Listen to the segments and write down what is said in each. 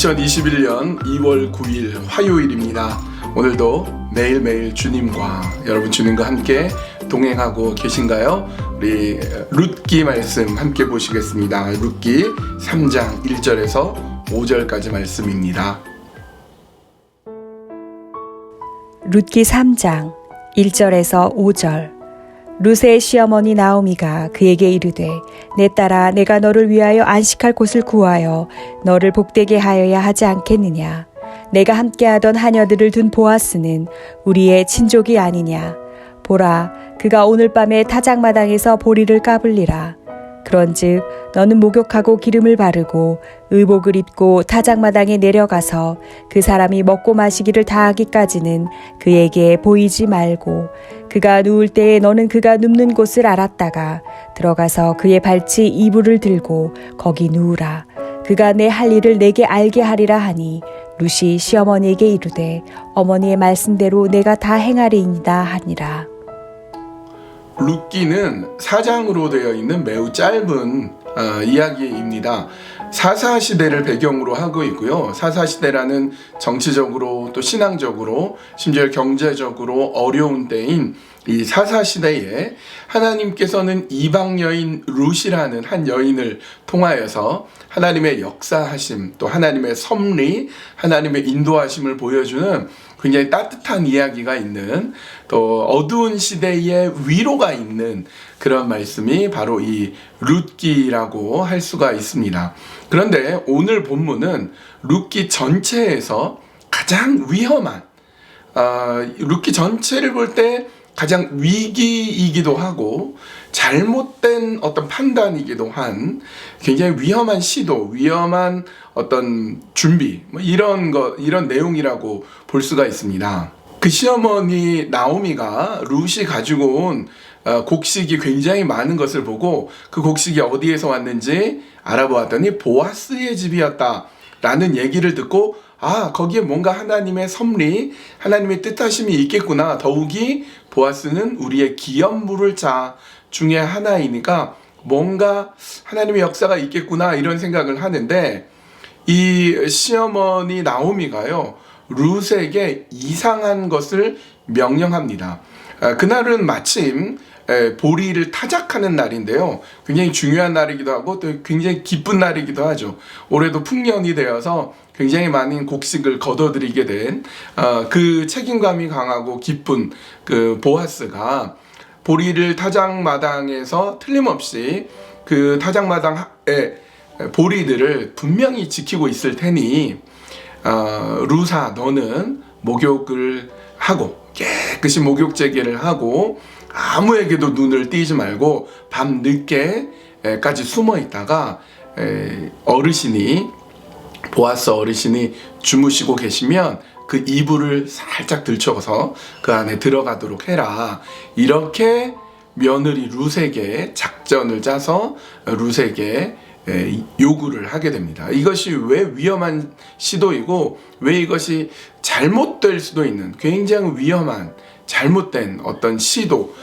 2021년 2월 9일 화요일입니다. 오늘도 매일매일 주님과 여러분 주님과 함께 동행하고 계신가요? 우리 룻기 말씀 함께 보시겠습니다. 룻기 3장 1절에서 5절까지 말씀입니다. 룻기 3장 1절에서 5절. 룻의 시어머니 나오미가 그에게 이르되 내 딸아 내가 너를 위하여 안식할 곳을 구하여 너를 복되게 하여야 하지 않겠느냐. 내가 함께하던 하녀들을 둔 보아스는 우리의 친족이 아니냐. 보라 그가 오늘 밤에 타작마당에서 보리를 까불리라. 그런즉 너는 목욕하고 기름을 바르고 의복을 입고 타작마당에 내려가서 그 사람이 먹고 마시기를 다하기까지는 그에게 보이지 말고 그가 누울 때에 너는 그가 눕는 곳을 알았다가 들어가서 그의 발치 이불을 들고 거기 누우라. 그가 내 할 일을 내게 알게 하리라 하니 룻이 시어머니에게 이르되 어머니의 말씀대로 내가 다 행하리이다 하니라. 룻기는 4장으로 되어 있는 매우 짧은 이야기입니다. 사사시대를 배경으로 하고 있고요. 사사시대라는 정치적으로 또 신앙적으로 심지어 경제적으로 어려운 때인 이 사사시대에 하나님께서는 이방 여인 룻이라는 한 여인을 통하여서 하나님의 역사하심 또 하나님의 섭리 하나님의 인도하심을 보여주는 굉장히 따뜻한 이야기가 있는 또 어두운 시대에 위로가 있는 그런 말씀이 바로 이 룻기라고 할 수가 있습니다. 그런데 오늘 본문은 룻기 전체에서 가장 위험한 룻기 전체를 볼 때 가장 위기이기도 하고 잘못된 어떤 판단이기도 한 굉장히 위험한 시도, 위험한 어떤 준비 이런 내용이라고 볼 수가 있습니다. 그 시어머니 나오미가 룻이 가지고 온 곡식이 굉장히 많은 것을 보고 그 곡식이 어디에서 왔는지 알아보았더니 보아스의 집이었다라는 얘기를 듣고 거기에 뭔가 하나님의 섭리, 하나님의 뜻하심이 있겠구나. 더욱이 보아스는 우리의 기업 물을 자 중에 하나이니까 뭔가 하나님의 역사가 있겠구나 이런 생각을 하는데 이 시어머니 나오미가요 룻에게 이상한 것을 명령합니다. 그날은 마침 보리를 타작하는 날인데요. 굉장히 중요한 날이기도 하고 또 굉장히 기쁜 날이기도 하죠. 올해도 풍년이 되어서 굉장히 많은 곡식을 거둬들이게 된 그 책임감이 강하고 기쁜 그 보아스가 보리를 타작마당에서 틀림없이 그 타작마당의 보리들을 분명히 지키고 있을 테니 룻아 너는 목욕을 하고 깨끗이 목욕 재개를 하고 아무에게도 눈을 띄지 말고 밤 늦게까지 숨어 있다가 보아스 어르신이 주무시고 계시면 그 이불을 살짝 들쳐서 그 안에 들어가도록 해라. 이렇게 며느리 룻에게 작전을 짜서 룻에게 요구를 하게 됩니다. 이것이 왜 위험한 시도이고 왜 이것이 잘못될 수도 있는 굉장히 위험한 잘못된 어떤 시도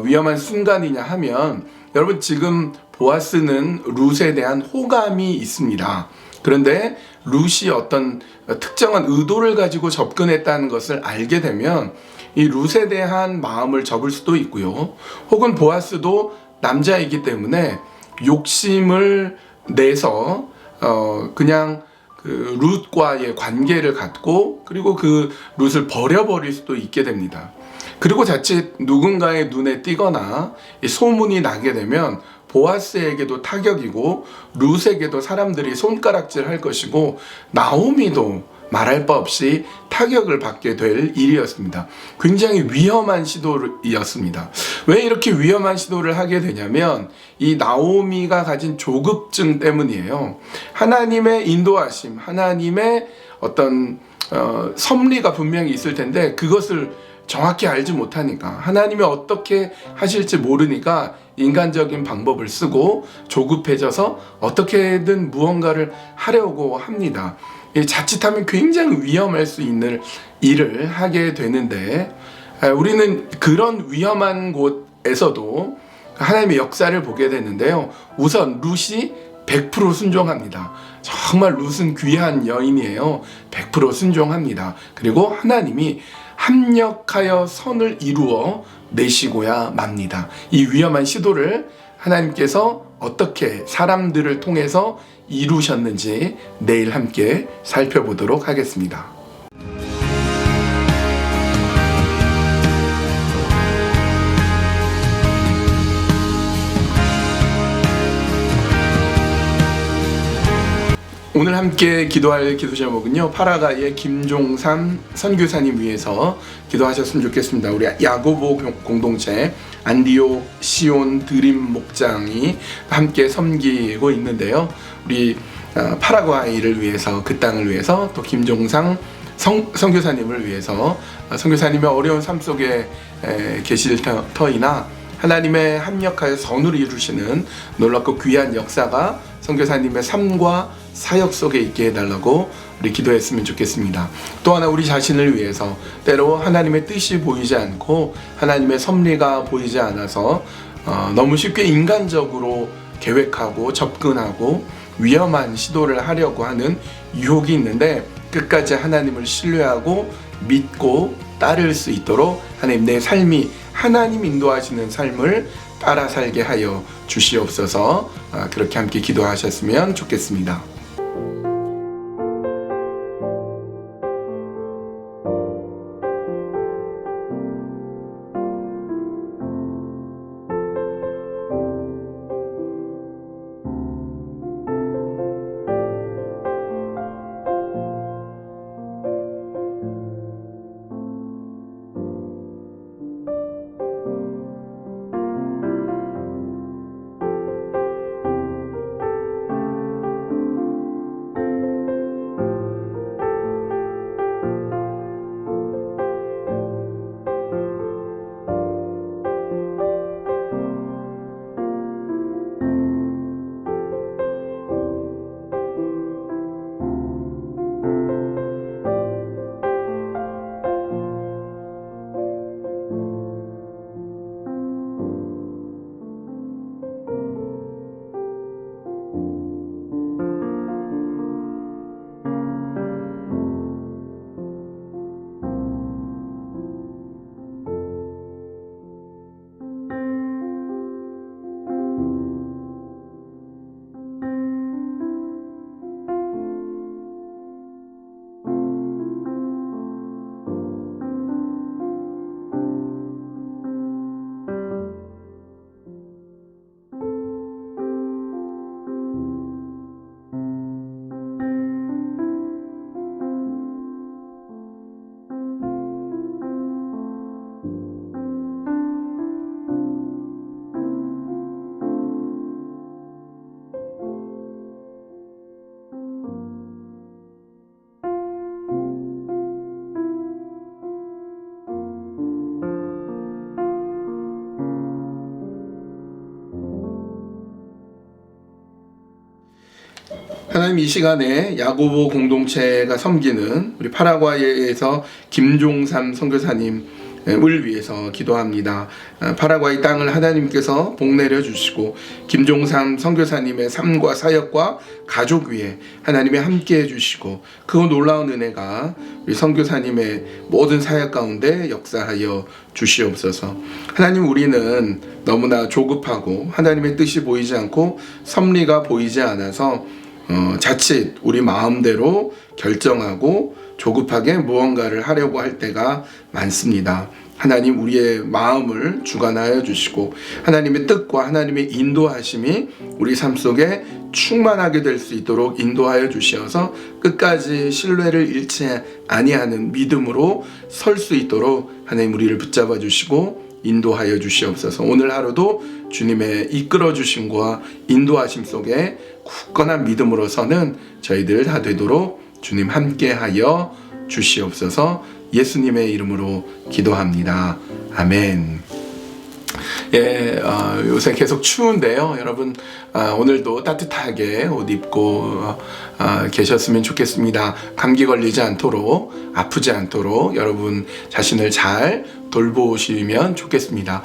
위험한 순간이냐 하면 여러분 지금 보아스는 룻에 대한 호감이 있습니다. 그런데 룻이 어떤 특정한 의도를 가지고 접근했다는 것을 알게 되면 이 룻에 대한 마음을 접을 수도 있고요. 혹은 보아스도 남자이기 때문에 욕심을 내서 그냥 그 룻과의 관계를 갖고 그리고 그 룻을 버려버릴 수도 있게 됩니다. 그리고 자칫 누군가의 눈에 띄거나 소문이 나게 되면 보아스에게도 타격이고 룻에게도 사람들이 손가락질 할 것이고 나오미도 말할 바 없이 타격을 받게 될 일이었습니다. 굉장히 위험한 시도였습니다. 왜 이렇게 위험한 시도를 하게 되냐면 이 나오미가 가진 조급증 때문이에요. 하나님의 인도하심, 하나님의 어떤 섭리가 분명히 있을 텐데 그것을 정확히 알지 못하니까 하나님이 어떻게 하실지 모르니까 인간적인 방법을 쓰고 조급해져서 어떻게든 무언가를 하려고 합니다. 자칫하면 굉장히 위험할 수 있는 일을 하게 되는데 우리는 그런 위험한 곳에서도 하나님의 역사를 보게 되는데요. 우선 룻이 100% 순종합니다. 정말 룻은 귀한 여인이에요. 100% 순종합니다. 그리고 하나님이 합력하여 선을 이루어 내시고야 맙니다. 이 위험한 시도를 하나님께서 어떻게 사람들을 통해서 이루셨는지 내일 함께 살펴보도록 하겠습니다. 오늘 함께 기도할 기도 제목은요, 파라과이의 김종삼 선교사님 위해서 기도하셨으면 좋겠습니다. 우리 야고보 공동체 안디옥 시온 드림 목장이 함께 섬기고 있는데요, 우리 파라과이를 위해서, 그 땅을 위해서, 또 김종상 선교사님을 위해서, 선교사님의 어려운 삶 속에 계실 터이나 하나님의 합력하여 선을 이루시는 놀랍고 귀한 역사가 선교사님의 삶과 사역 속에 있게 해달라고 우리 기도했으면 좋겠습니다. 또 하나, 우리 자신을 위해서 때로 하나님의 뜻이 보이지 않고 하나님의 섭리가 보이지 않아서 너무 쉽게 인간적으로 계획하고 접근하고 위험한 시도를 하려고 하는 유혹이 있는데, 끝까지 하나님을 신뢰하고 믿고 따를 수 있도록 하나님, 내 삶이 하나님 인도하시는 삶을 따라 살게 하여 주시옵소서. 그렇게 함께 기도하셨으면 좋겠습니다. 하나님, 이 시간에 야고보 공동체가 섬기는 우리 파라과이에서 김종삼 선교사님을 위해서 기도합니다. 파라과이 땅을 하나님께서 복내려 주시고 김종삼 선교사님의 삶과 사역과 가족 위에 하나님이 함께 해주시고, 그 놀라운 은혜가 우리 선교사님의 모든 사역 가운데 역사하여 주시옵소서. 하나님, 우리는 너무나 조급하고 하나님의 뜻이 보이지 않고 섭리가 보이지 않아서 자칫 우리 마음대로 결정하고 조급하게 무언가를 하려고 할 때가 많습니다. 하나님, 우리의 마음을 주관하여 주시고 하나님의 뜻과 하나님의 인도하심이 우리 삶 속에 충만하게 될 수 있도록 인도하여 주시어서 끝까지 신뢰를 잃지 아니하는 믿음으로 설 수 있도록 하나님, 우리를 붙잡아 주시고 인도하여 주시옵소서. 오늘 하루도 주님의 이끌어 주심과 인도하심 속에 굳건한 믿음으로 서는 저희들 다 되도록 주님 함께하여 주시옵소서. 예수님의 이름으로 기도합니다. 아멘. 요새 계속 추운데요, 여러분, 오늘도 따뜻하게 옷 입고 계셨으면 좋겠습니다. 감기 걸리지 않도록, 아프지 않도록 여러분 자신을 잘 돌보시면 좋겠습니다.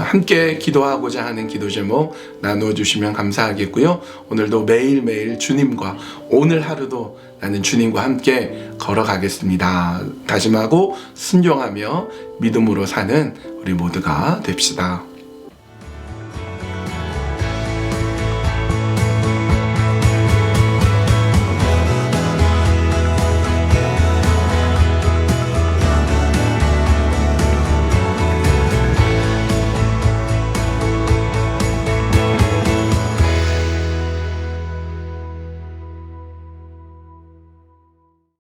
함께 기도하고자 하는 기도 제목 나눠주시면 감사하겠고요. 오늘도 매일매일 주님과 오늘 하루도 나는 주님과 함께 걸어가겠습니다. 다짐하고 순종하며 믿음으로 사는 우리 모두가 됩시다.